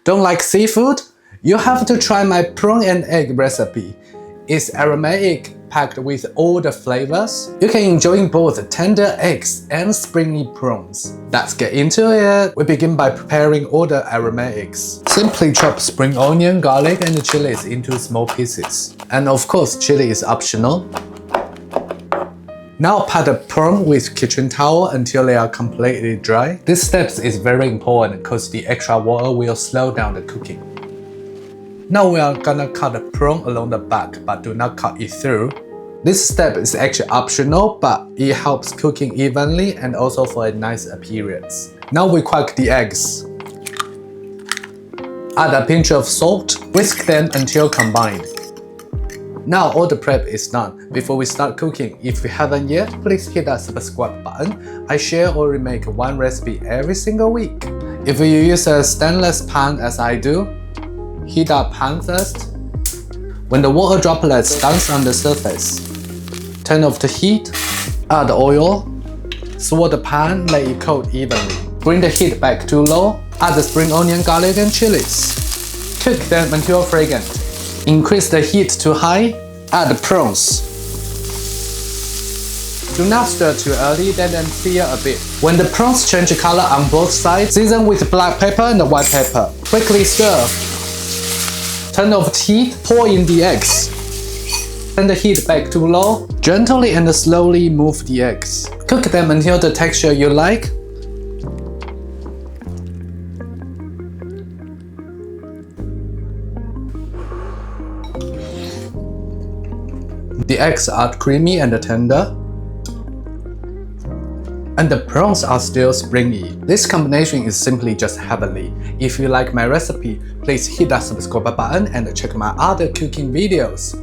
Don't like seafood? You have to try my prawn and egg recipe. It's aromatic, packed with all the flavors. You can enjoy both tender eggs and springy prawns. Let's get into it. We begin by preparing all the aromatics. Simply chop spring onion, garlic, and chilies into small pieces. And of course, chili is optional. Now pat the prawn with kitchen towel until they are completely dry. This step is very important because the extra water will slow down the cooking. Now we are gonna cut the prawn along the back, but do not cut it through. This step is actually optional, but it helps cooking evenly and also for a nice appearance. Now we crack the eggs. Add a pinch of salt, whisk them until combined. Now all the prep is done. Before we start cooking, if you haven't yet, please hit that subscribe button. I share or remake one recipe every single week. If you use a stainless pan as I do, heat up pan first. When the water droplets dance on the surface, turn off the heat, add oil, swirl the pan, let it coat evenly. Bring the heat back to low, add the spring onion, garlic and chilies. Cook them until fragrant. Increase the heat to high, add the prawns. Do not stir too early, let them sear a bit. When the prawns change color on both sides, season with black pepper and white pepper. Quickly stir. Turn off the heat, pour in the eggs. Turn the heat back to low. Gently and slowly move the eggs. Cook them until the texture you like. The eggs are creamy and tender. And the prawns are still springy. This combination is simply just heavenly. If you like my recipe, please hit that subscribe button and check my other cooking videos.